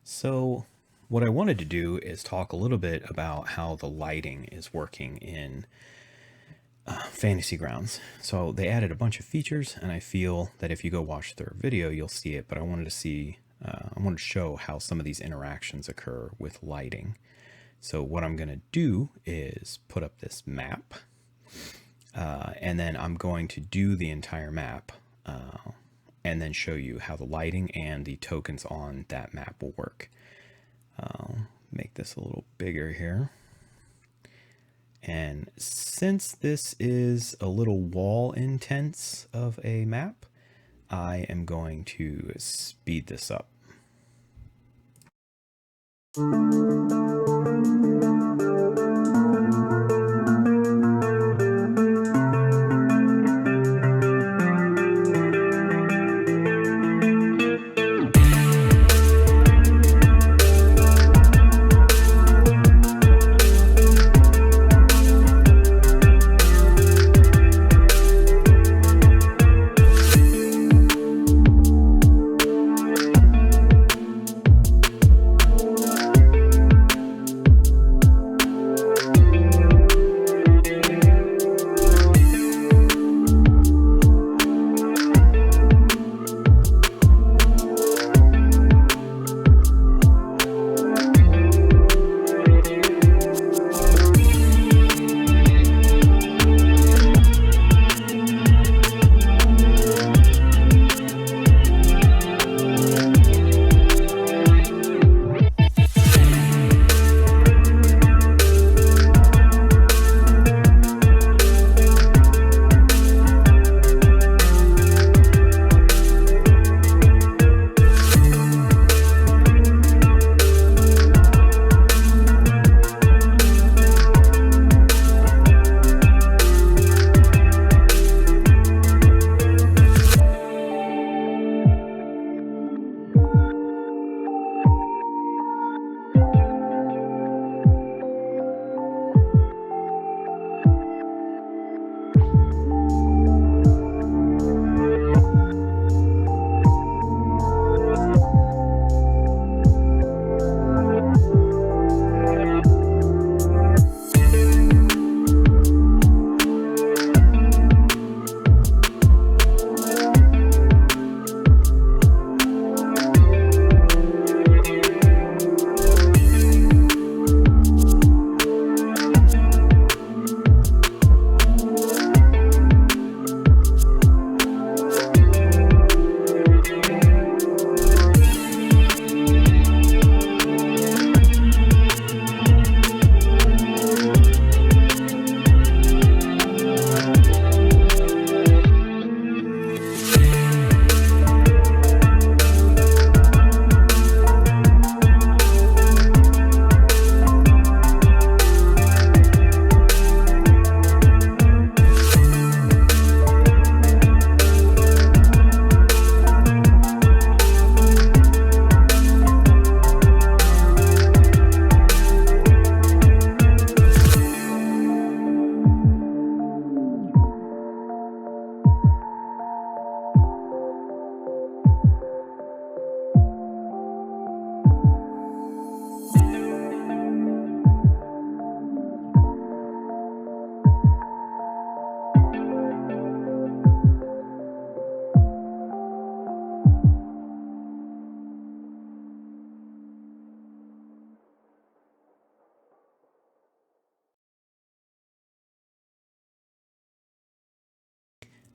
So, what I wanted to do is talk a little bit about how the lighting is working in Fantasy Grounds. So, they added a bunch of features, and I feel that if you go watch their video, you'll see it. But I wanted to show how some of these interactions occur with lighting. So, what I'm going to do is put up this map, and then I'm going to do the entire map. And then show you how the lighting and the tokens on that map will work. I'll make this a little bigger here. And since this is a little wall intense of a map, I am going to speed this up.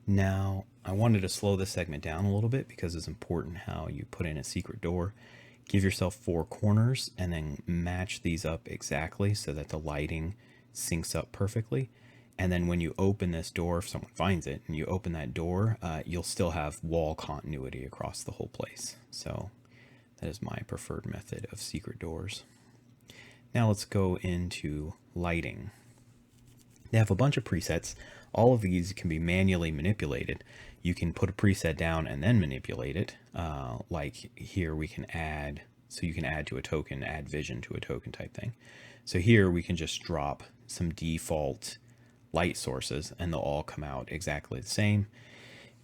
Now, I wanted to slow this segment down a little bit because it's important how you put in a secret door. Give yourself 4 corners and then match these up exactly so that the lighting syncs up perfectly. And then when you open this door, if someone finds it and you open that door, you'll still have wall continuity across the whole place. So that is my preferred method of secret doors. Now let's go into lighting. They have a bunch of presets. All of these can be manually manipulated. You can put a preset down and then manipulate it. Like here we can add, so you can add to a token, add vision to a token type thing. So here we can just drop some default light sources and they'll all come out exactly the same.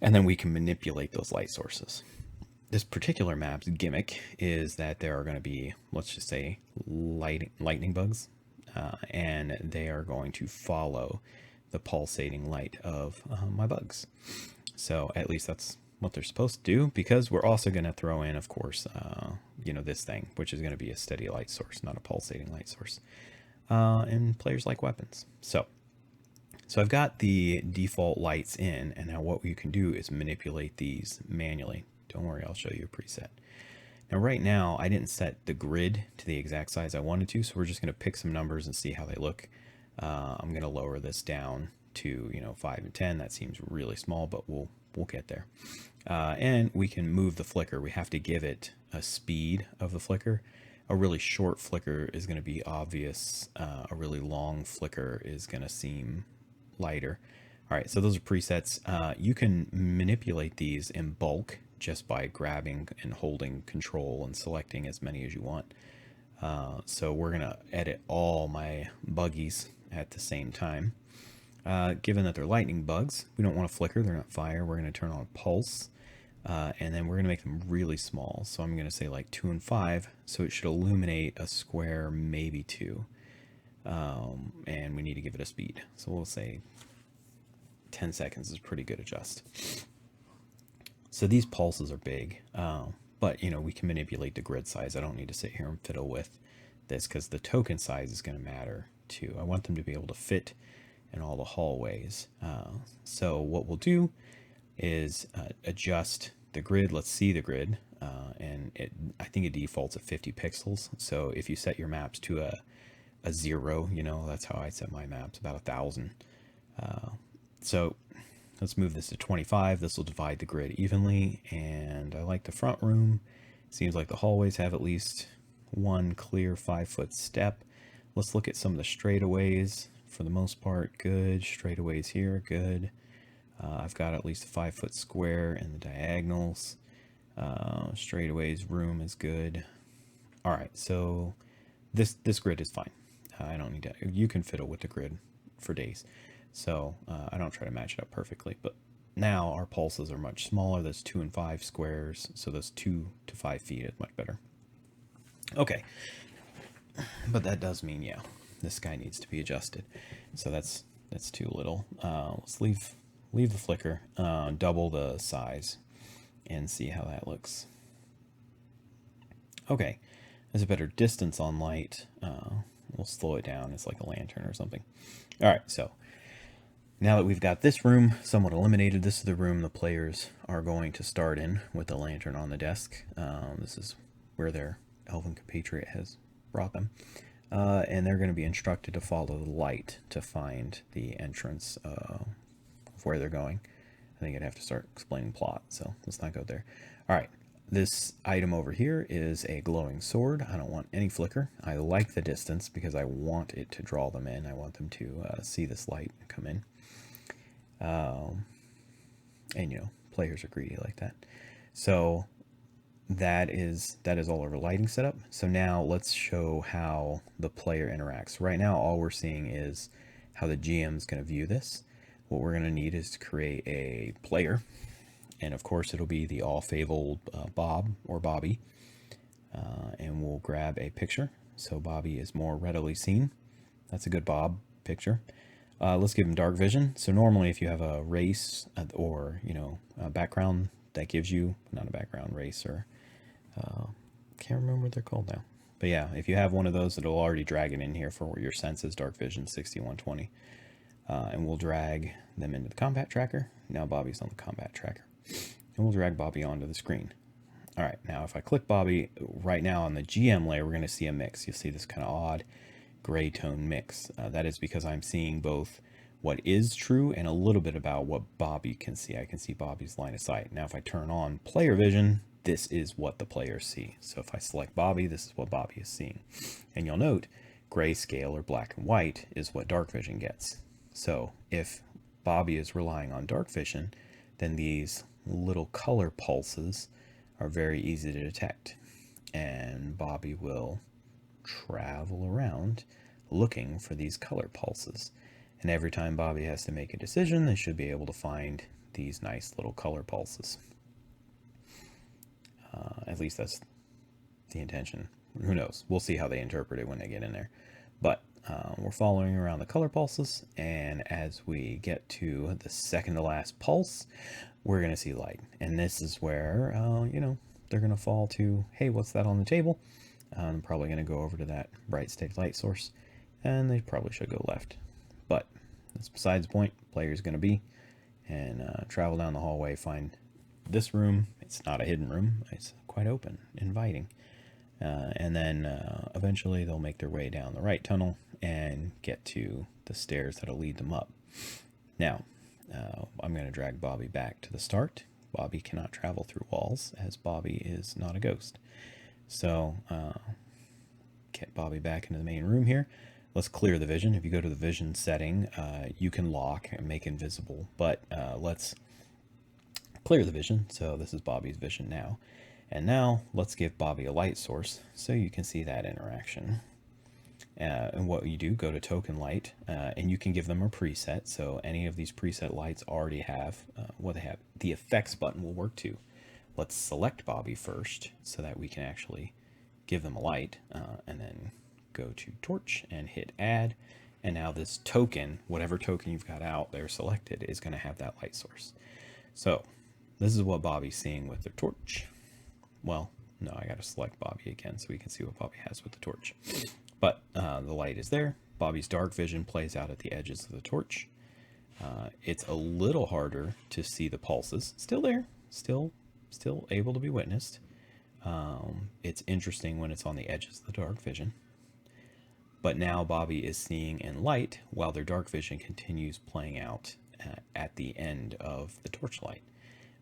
And then we can manipulate those light sources. This particular map's gimmick is that there are going to be, let's just say, lightning bugs, and they are going to follow the pulsating light of my bugs. So at least that's what they're supposed to do, because we're also going to throw in, of course, this thing, which is going to be a steady light source, not a pulsating light source. And players like weapons. So I've got the default lights in, and now what you can do is manipulate these manually. Don't worry, I'll show you a preset. Now right now, I didn't set the grid to the exact size I wanted to, so we're just going to pick some numbers and see how they look. I'm going to lower this down to 5 and 10. That seems really small, but we'll get there. And we can move the flicker. We have to give it a speed of the flicker. A really short flicker is going to be obvious. A really long flicker is going to seem lighter. All right, so those are presets. You can manipulate these in bulk just by grabbing and holding control and selecting as many as you want. So we're gonna edit all my buggies at the same time. Given that they're lightning bugs, we don't want to flicker, they're not fire. We're gonna turn on pulse, and then we're gonna make them really small. So I'm gonna say like 2 and 5, so it should illuminate a square, maybe 2. And we need to give it a speed. So we'll say 10 seconds is pretty good adjust. So these pulses are big, but we can manipulate the grid size. I don't need to sit here and fiddle with this because the token size is going to matter too. I want them to be able to fit in all the hallways. So what we'll do is adjust the grid. Let's see the grid, and I think it defaults at 50 pixels. So if you set your maps to a 0, that's how I set my maps, about 1,000. So let's move this to 25. This will divide the grid evenly, and I like the front room. Seems like the hallways have at least one clear 5-foot step. Let's look at some of the straightaways. For the most part, good. Straightaways here, good. I've got at least a 5-foot square in the diagonals. Straightaways room is good. All right, so this grid is fine. I don't need to. You can fiddle with the grid for days. So I don't try to match it up perfectly, but now our pulses are much smaller. Those 2 and 5 squares, so those 2 to 5 feet is much better. Okay, but that does mean, yeah, this guy needs to be adjusted. So that's too little. Let's leave the flicker, double the size, and see how that looks. Okay, there's a better distance on light. We'll slow it down. It's like a lantern or something. All right, so now that we've got this room somewhat eliminated, this is the room the players are going to start in with the lantern on the desk. This is where their elven compatriot has brought them. And they're going to be instructed to follow the light to find the entrance of where they're going. I think I'd have to start explaining plot, so let's not go there. All right, this item over here is a glowing sword. I don't want any flicker. I like the distance because I want it to draw them in. I want them to see this light come in. And players are greedy like that. So that is all of our lighting setup. So now let's show how the player interacts. Right now all we're seeing is how the GM is going to view this. What we're going to need is to create a player, and of course it'll be the all-fabled Bob or Bobby, and we'll grab a picture so Bobby is more readily seen. That's a good Bob picture. Let's give him dark vision. So normally if you have a race or a background, that gives you, not a background, race, or can't remember what they're called now, but yeah, if you have one of those, it'll already drag it in here for your senses, dark vision 6120. And we'll drag them into the combat tracker. Now Bobby's on the combat tracker, and we'll drag Bobby onto the screen. All right, now if I click Bobby right now on the GM layer, we're going to see a mix. You'll see this kind of odd gray tone mix. That is because I'm seeing both what is true and a little bit about what Bobby can see. I can see Bobby's line of sight. Now if I turn on player vision, this is what the players see. So if I select Bobby, this is what Bobby is seeing. And you'll note grayscale or black and white is what dark vision gets. So if Bobby is relying on dark vision, then these little color pulses are very easy to detect, and Bobby will travel around looking for these color pulses. And every time Bobby has to make a decision, they should be able to find these nice little color pulses. At least that's the intention. Who knows? We'll see how they interpret it when they get in there. But we're following around the color pulses, and as we get to the second to last pulse, we're going to see light. And this is where, they're going to fall to, hey, what's that on the table? I'm probably going to go over to that bright steady light source, and they probably should go left. But that's besides the point. Player's going to be, and travel down the hallway, find this room. It's not a hidden room. It's quite open, inviting. And then eventually they'll make their way down the right tunnel and get to the stairs that'll lead them up. Now, I'm going to drag Bobby back to the start. Bobby cannot travel through walls, as Bobby is not a ghost. So, get Bobby back into the main room here. Let's clear the vision. If you go to the vision setting, you can lock and make invisible, but let's clear the vision. So this is Bobby's vision now. And now let's give Bobby a light source so you can see that interaction. And what you do, go to token light, and you can give them a preset. So any of these preset lights already have what they have. The effects button will work too. Let's select Bobby first so that we can actually give them a light, and then go to torch and hit add. And now this token, whatever token you've got out there selected, is going to have that light source. So this is what Bobby's seeing with the torch. Well, no, I got to select Bobby again so we can see what Bobby has with the torch. But the light is there. Bobby's dark vision plays out at the edges of the torch. It's a little harder to see the pulses. Still there, still able to be witnessed. It's interesting when it's on the edges of the dark vision. But now Bobby is seeing in light while their dark vision continues playing out at the end of the torchlight.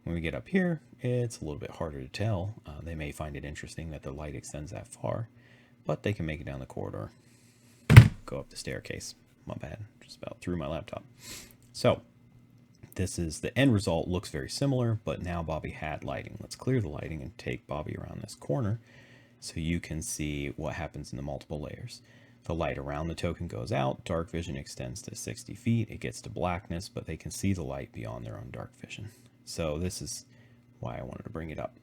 When we get up here, it's a little bit harder to tell. They may find it interesting that the light extends that far, but they can make it down the corridor, go up the staircase. My bad, just about threw my laptop. So this is the end result. Looks very similar, but now Bobby had lighting. Let's clear the lighting and take Bobby around this corner so you can see what happens in the multiple layers. The light around the token goes out, dark vision extends to 60 feet, it gets to blackness, but they can see the light beyond their own dark vision. So this is why I wanted to bring it up.